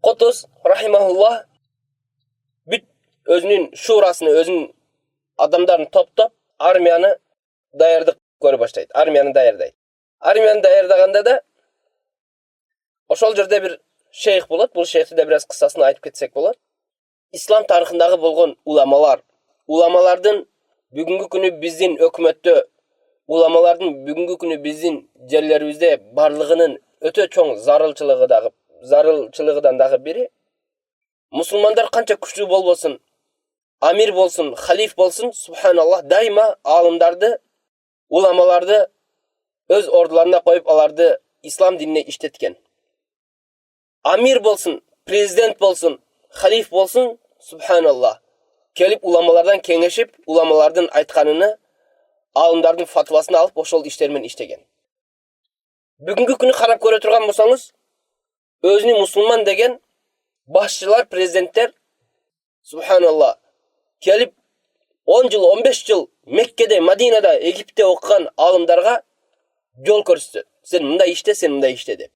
Qutuz rahimahullah бүт өзінің шурасыны, өзінің адамдарын топтап, армияны даярдық көре баштайды. Армияны даярдайды. Армияны даярдағанда да ошол жерде bir шейх болады. Бұл шейхті де біраз қыссасын айтып кетсек болады. İslam тарихындағы болған уламалардың бүгінгі күні біздің өкіметте, уламалардың бүгінгі күні біздің жерлерімізде барлығының өте чоң зарылчылығыдан дағы бiri, мұсылмандар қанша күшті болсын, амир болсын, халиф болсын, субханаллах, дайма алымдарды, уламаларды өз ордыларына қойып, аларды ислам диніне іштеткен. Амир болсын, президент болсын, халиф болсын, субханаллах, келіп уламалардан кеңешіп, уламалардың айтқаныны, алымдардың фатвасын алып, ошол іштермен іштеген. Бүгінгі күні қарап көре тұрған болсаңыз, өзіне мұсылман деген басшылар, президенттер, субханаллах, келіп 10 жыл, 15 жыл Меккеде, Мадинада, Египте оқыған алымдарға жол көрсетті. Сен мындай іште, сен мындай іште деп.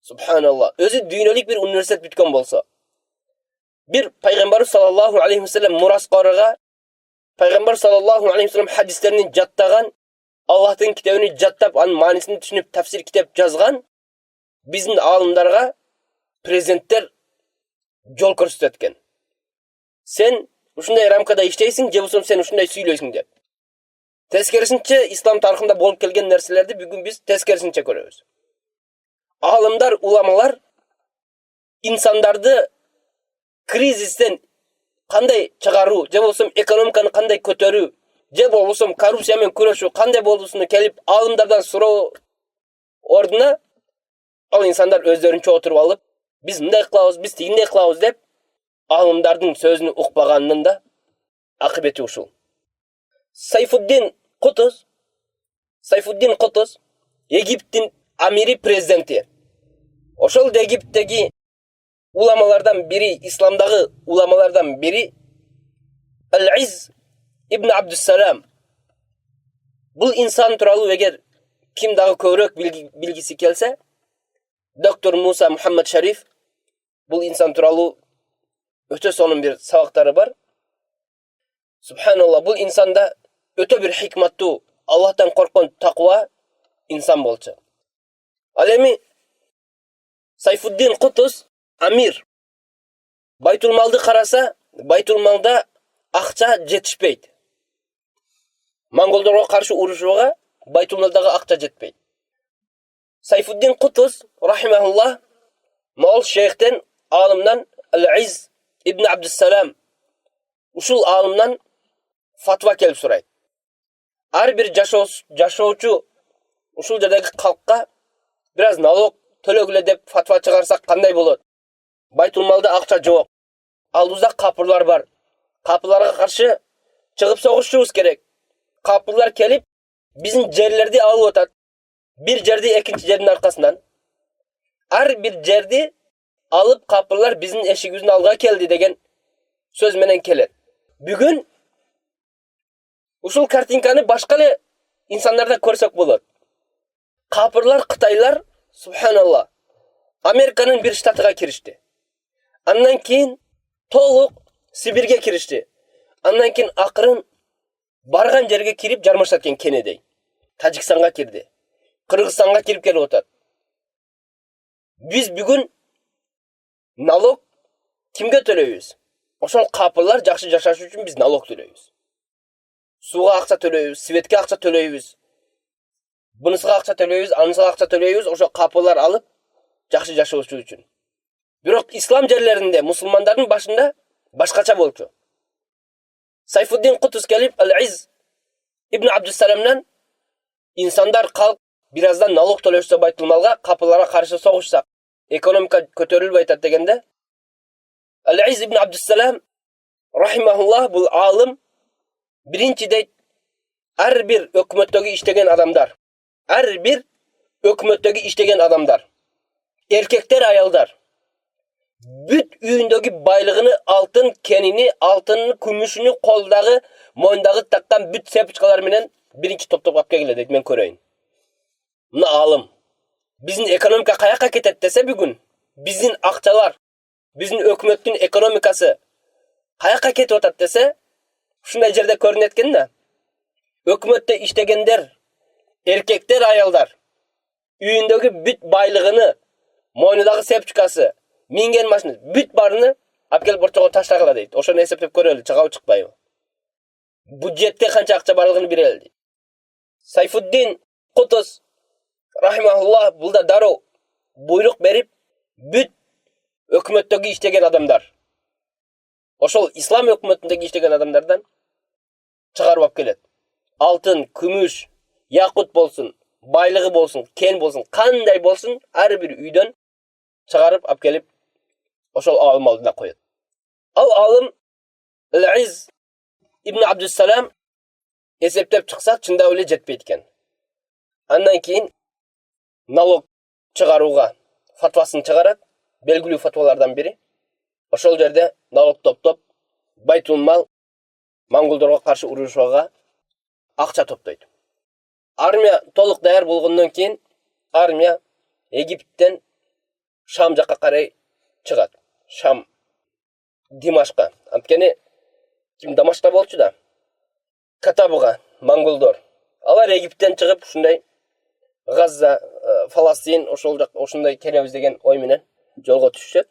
Субханаллах. Өзі дүйнелік бір университет біткен болса. Bir Peygamber sallallahu aleyhi ve sellem murasqarıga, Peygamber sallallahu aleyhi ve sellem hadislerini jattаған, Allah'ın kitabını jattap, anın manisini düşünüp tafsir kitap жазған, bizim alımlarga prezidentler yol көрсөткен. Sen ушундай рамкада иштейсиң, же болсом sen ушундай сүйлөйсүң деп. Тескерисинче ислам тарихында болуп келген нерселерди бүгүн биз тескерисинче көрөбүз. Алымдар, уламалар инсандарды кризистен қандай чыгаруу, же болсом экономиканы қандай көтөрүү, же болсом коррупциямен күрөшүү кандай болуусуну келип алымдардан суроо ордуна ал инсандар өздөрүнчө отуруп алып, биз мындай кылабыз, биз тигиндей кылабыз деп алымдардын сөзүнү укпаганынын да акыбети ушул. Сайфуддин Кутуз Египтин амири президенти. Ошол Египтеги ulamlardan biri, İslam'daki ulamlardan biri El-İz İbn Abdüsselam. Bu insan turalı eğer kim daha kövrek bilgisi gelse, Doktor Musa Muhammed Şerif, bu insan turalı öte sonun bir savakları var. Subhanallah, bu insanda öte bir hikmettu, Allah'tan korkan takva insan bolça. Alemi Sayfuddin Kutuz Amir. Baytulmaldı qarasa, Baytulmalda ақша жетишпейт. Монголдорго каршы урушууга Baytulmaldагы ақша жетпейт. Сайфуддин Кутуз рахимахуллах мол шейхтен, алымдан Ал-Из ибн Абдуссалам ушул алымдан фатва келип сурайт. Ар бир жашоочу ушул жердеги калкка бираз налог төлөгүлө деп фатва чыгарсак кандай болот? Baytulmalda ақша жоқ. Ал бизде капырлар бар. Капырларга каршы чыгып согушубуз керек. Капырлар келип биздин жерлерди алып атат. Bir жерди экинчи жердин аркасынан. Ар бир жерди алып капырлар биздин эшигибиздин алдыга келди деген сөз менен келет. Бүгүн ушул картинканы башка эле инсандарда көрсөк болот. Капырлар, Кытайлар, субханаллах, Американын bir штатыга киришти. Андан кейін толық Сибирге киришти. Андан кейін акырын барган жерге кирип жармашат экен Кенедей. Тажикстанга кирди. Кыргызстанга кирип келип атат. Биз бүгүн налог кимге төлөйбүз? Ошол капырлар жакшы жашаш үчүн биз налог төлөйбүз. Суга акча төлөйбүз, светке акча төлөйбүз. Бунусуга акча төлөйбүз, анысыга акча төлөйбүз, ошол капырлар алып жакшы жашоочу үчүн. Бирок ислам жерлеринде мусулмандардын башында башкача болчу. Сайфуддин Кутуз келип Ал-Из ибн Абдуссаламдан инсандар калк бираздан налог төлөшсө Байтулмалга, капыларга каршы согушсак, экономика көтөрүлбөй атат дегенде, Ал-Из ибн Абдуссалам рахимахуллах бул алым биринчи дейт, ар бир өкмөттөгү иштеген адамдар, ар бир өкмөттөгү иштеген адамдар, эркектер, аялдар бүт үйүндөгү байлыгыны, алтын кенини, алтынын, күмүшүнү, колдагы, моюндагы таккан бүт сепичкалар менен биринчи топтоп алып келгиле дейт, мен көрөйүн. Мына алым. Биздин экономика каяка кетет десе бүгүн, биздин акчалар, Биздин өкмөттүн экономикасы каяка кетип атат десе, ушундай жерде көрүнөт экен да. Өкмөттө иштегендер, эркектер, аялдар үйүндөгү бүт байлыгыны, мойнундагы сепчкасы, минген машинасы, бүт барыны алып келип ортого таштагыла дейт. Ошону эсептеп көрөлү, чыгабы чыкпайбы? Бюджетте канча акча барлыгын билели дейт. Сайфуддин Кутуз рахимахуллах бул да дароо буйрук берип, бүт өкмөттөгү иштеген адамдар, ошол ислам өкмөтүндөгү иштеген адамдардан чыгарып алып келет. Алтын, күмүш, якут болсун, байлыгы болсун, кен болсун, кандай болсун, ар бир үйдөн чыгарып алып келип ошол алым алдына коет. Ал алым Ал-Из ибн Абдуссалам эсептеп чыкса, чындап эле жетпейт экен. Андан кийин налог чыгарууга фатвасын чыгарат, белгилүү фатвалардан бири. Ошол жерде налог топтоп, Байтул-мал монголдорго каршы урушууга акча топтойт. Армия толук даяр болгондон кийин армия Египтен Шам жакка карай чыгат. Шам, Димашка. Анткени ким Дамашта болчу да? Катабыга монголдор. Алар Египтен чыгып ушундай Газза, Фаластин ошондой келебиз деген ой менен жолго түшүшөт.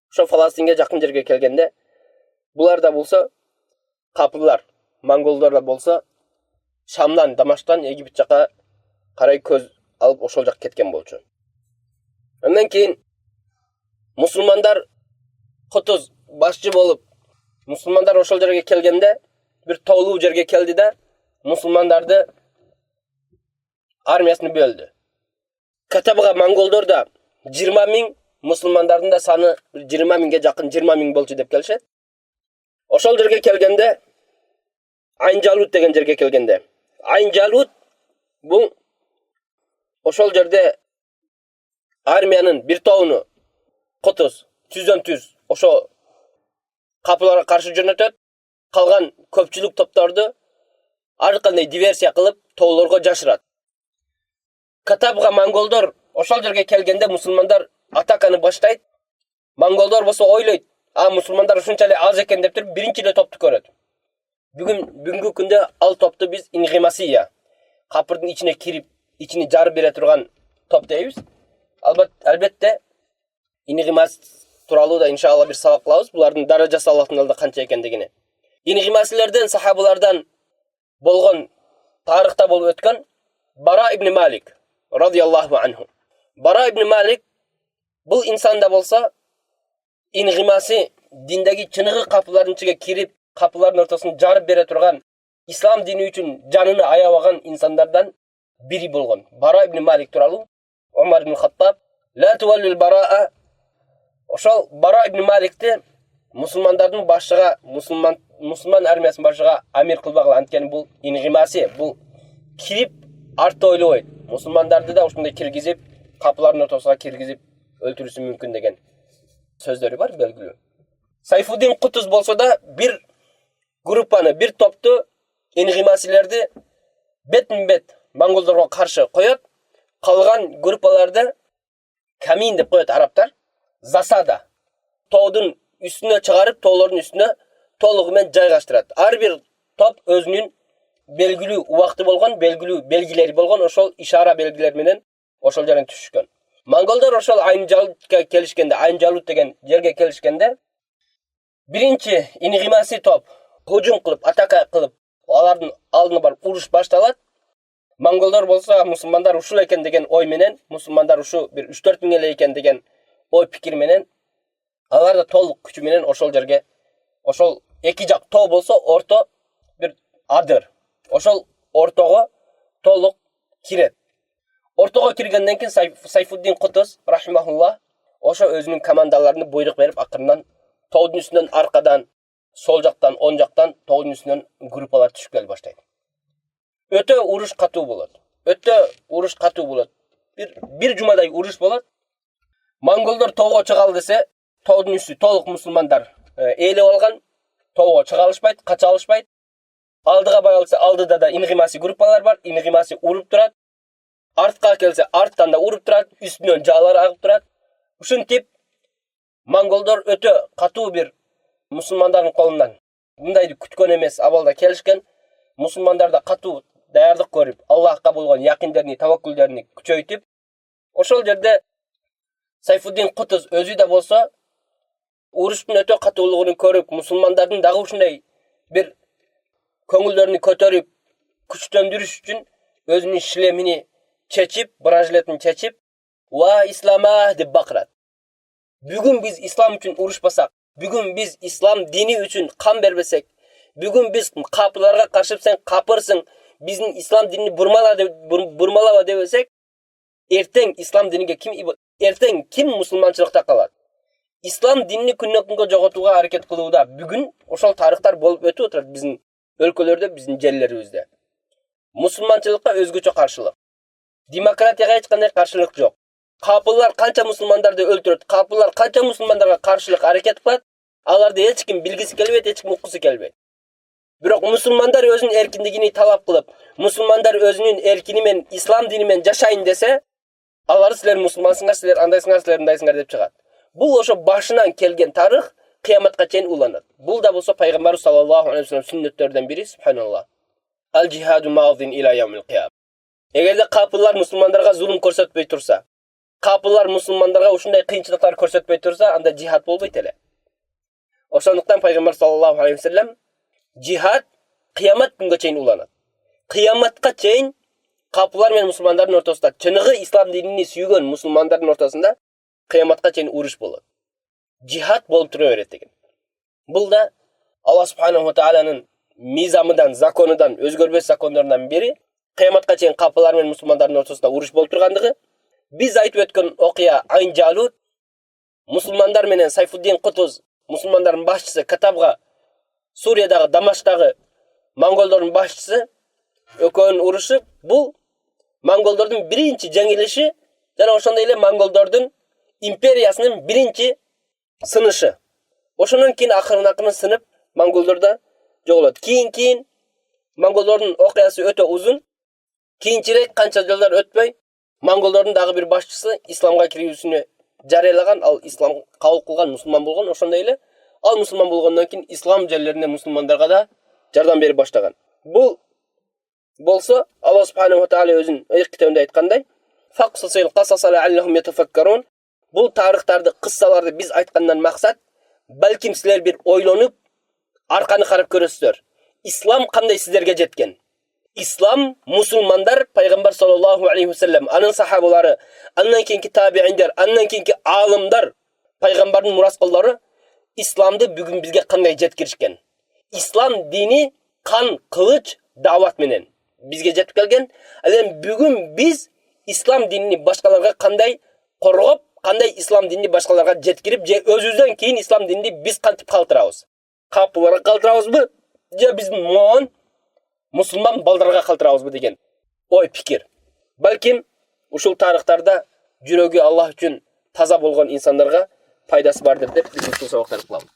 Ошо Фаластинге жакын жерге келгенде булар да болсо капылар, монголдор да болсо Шамдан, Дамаштан Египет жакка карай көз алып ошол жак кеткен болчу. Андан кийин мусулмандар Кутуз башчы болуп, мусулмандар ошол жерге келгенде бир тоолуу жерге келди да, мусулмандарды армиясын бөлдү. Катабыга монголдор да 20 миң, мусулмандардын да саны 20 миңге жакын 20 миң болчу деп келишет. Ошол жерге келгенде Айн-Жалут деген жерге келгенде, Айн-Жалут бул ошол жерде армиянын бир тобуну Кутуз түздөн-түз ошо капыларга каршы жөнөтөт. Калган көпчүлүк топторду ар кандай диверсия кылып тоолорго жашырат. Катабыга монголдор ошол жерге келгенде мусулмандар атаканы баштайт. Монголдор болсо ойлойт, мусулмандар ушунчалык аз экен деп туруп биринчи эле топту көрөт. Бүгүнкү күндө ал топту биз ингимасия, капырдын ичине кирип, ичини жарып бере турган топ дейбиз. Албетте ингимас тууралуу да иншалла бир сабак кылабыз. Булардын даражасы Аллахтын алдында канча экендигине. Ингимасилерден, сахабалардан болгон тарыхта болуп өткөн Бара ибн Малик радияллаху анху. Бара ибн Малик бул инсанда болсо ингимаси диндеги чыныгы капылардын ичиге кирип, капылардын ортосун жарып бере турган, ислам дини үчүн жанын аябаган инсандардан бири болгон. Бара ибн Малик тууралуу Умар ибн Хаттаб ла туаллил бараа. Ошол Бара ибн Маликти мусулмандардын башыга, мусулман армиясынын башыга амир кылбагыла. Анткени бул ингимаси, бул кирип артты ойлобойт. Мусулмандарды да ушундай киргизип, капылардын ортосуна киргизип өлтүрүшү мүмкүн деген сөздөрү бар белгилүү. Сайфуддин Кутуз болсо да бир группаны, бир топту ингимасилерди бетин-бет монголдорго каршы коёт. Калган группаларды камин деп коёт арабтар. Засада. Тоодун үстүнө чыгарып, тоолордун үстүнө толугу менен жайгаштырат. Ар бир топ өзүнүн белгилүү убакты болгон, белгилүү белгилери болгон, ошол ишара белгилери менен ошол жерден түшүшкөн. Монголдор ошол Айн-Жалутка келишкенде, Айн-Жалут деген жерге келишкенде, биринчи ингимаси топ хужум кылып, атака кылып, алардын алдына барып уруш башталат. Монголдор болсо мусулмандар ушул экен деген ой менен, мусулмандар ушу бир 3-4 миң эле экен деген ой пикир менен, алар да толук күчү менен ошол жерге, ошол эки жак тоо болсо орто бир адыр. Ошол ортого толук кирет. Ортого киргенден кийин Сайфуддин Кутуз рахимахуллах ошо өзүнүн командаларына буйрук берип, акырынан тоодун үстүнөн аркадан, сол жактан, оң жактан тоодун үстүнөн группалар түшүп келе баштайт. Өтө уруш катуу болот. Бир жумадай уруш болот. Монголдор тоого чыгалы десе, тоодун үстү толук мусулмандар ээлеп алган, тоого чыга алышпайт, кача алышпайт. Алдыга бара алса, алдыда да ингимаси группалар бар, ингимаси уруп турат. Артка келсе, арттан да уруп турат, үстүнөн жаалар агып турат. Ушинтип Монголдар өтө катуу бир мусулмандардын колунан мындайды күткөн эмес абалда келишкен. Мусулмандар да катуу даярдык көрүп, Аллахка болгон якиндерини, таваккулдерини күчөйтүп, ошол жерде Сайфуддин Кутуз өзү да болсо уруштун өтө катуулугун көрүп, мусулмандардын дагы ушундай бир көңүлдөрүнү көтөрүп, күчтөндүрүш үчүн өзүнүн шлемини чечип, бражлетин чечип, "Ва ислама" деп бакырат. Бүгүн биз ислам үчүн урушпасак, бүгүн биз ислам дини үчүн кан бербесек, бүгүн биз капырларга каршы сен капырсың, биздин ислам динини бурмалаба дебесек, эртең ислам диниге ким мусулманчылыкта калат? Ислам динини күннөн-күнгө жоготууга аракет кылууда. Бүгүн ошол тарыхтар болуп өтүп отурат биздин өлкөлөрдө, биздин жерлерибизде. Мусулманчылыкка өзгөчө каршылык. Демократияга эч кандай каршылык жок. Капыллар канча мусулмандарды өлтүрөт, капыллар канча мусулмандарга каршылык аракет кылат, аларды эч ким билгиси келбейт, эч ким уккусу келбейт. Бирок мусулмандар өзүнүн эркиндигини талап кылып, мусулмандар өзүнүн эркини менен ислам дини менен жашайын десе, алар силер мусулмансыңар, силер андайсыңар, силер мындайсыңар деп чыгат. Бул ошо башынан келген тарых кыяматка чейин уланат. Бул да болсо пайгамбар саллаллаху алейхи ва саллям сүннөттөрдөн бири, субханаллах. Ал-джихаду маадин ила яумил қиям. Эгерде капыллар мусулмандарга зулум көрсөтпөй турса, капыллар мусулмандарга ушундай кыйынчылыктар көрсөтпөй турса, анда жихад болбойт эле. Ошондуктан пайгамбар саллаллаху алейхи ва саллям жихад кыямат күнгө чейин уланат. Кыяматка чейин капыллар менен мусулмандардын ортосунда, чыныгы ислам динини сүйгөн мусулмандардын ортосунда кыяматка чейин уруш болот. Жихад болуп тура берет деген. Бул да Аллах субханаху ва тааланын мизамыдан, законудан, өзгөрбөс закондорунан бири, кыяматка чейин капыллар менен мусулмандардын ортосунда уруш болуп тургандыгы. Биз айтып өткөн окуя Айн Жалут, мусулмандар менен Сайфуддин Кутуз, мусулмандардын башчысы Катабга, Суриядагы Дамаштагы монголдордун башчысы экөөнүн урушу, бул монголдордун биринчи жеңилиши жана ошондой эле монголдордун империясынын биринчи сынышы. Ошондон кийин акырын сынып монголдорда жоголот. Кийин монголдордун окуясы өтө узун. Кийинчерээк канча жылдар өтпөй монголдордун дагы бир башчысы исламга кирүүсүнө жарыялаган, ал ислам кабыл кылган, мусулман болгон. Ошондой эле ал мусулман болгондон кийин ислам жерлеринде мусулмандарга да жардам берип баштаган. Бул болсо Аллах субханаху ва таала өзүнүн ыйык китебинде айткандай: "Фақсасил қасаса лааллахум ятафаккарун." Бул тарыхтарды, кыссаларды биз айткандан максат, балким силер бир ойлонуп, арканы карап көрөсүздөр. Ислам кандай силерге жеткен? Ислам мусулмандар пайгамбар саллаллаху алейхи ва саллям, анын сахабалары, андан кийинки табииндер, андан кийинки алымдар, пайгамбардын мураскалдары исламды бүгүн бизге кандай жеткиришкен? Ислам дини кан, кылыч, дават менен бизге жетип келген. Ал бүгүн биз ислам динини башкаларга кандай коргоп, кандай ислам динини башкаларга жеткирип, же өзүбүздөн кийин ислам динини биз кантип калтырабыз? Капыларга калтырабызбы? Же биздин моон мусулман балдарга калтырабызбы деген ой пикир. Балким ушул тарыхтарда жүрөгү Аллах үчүн таза болгон инсандарга пайдасы бардыр деп биз ушул сабактарды кылабыз.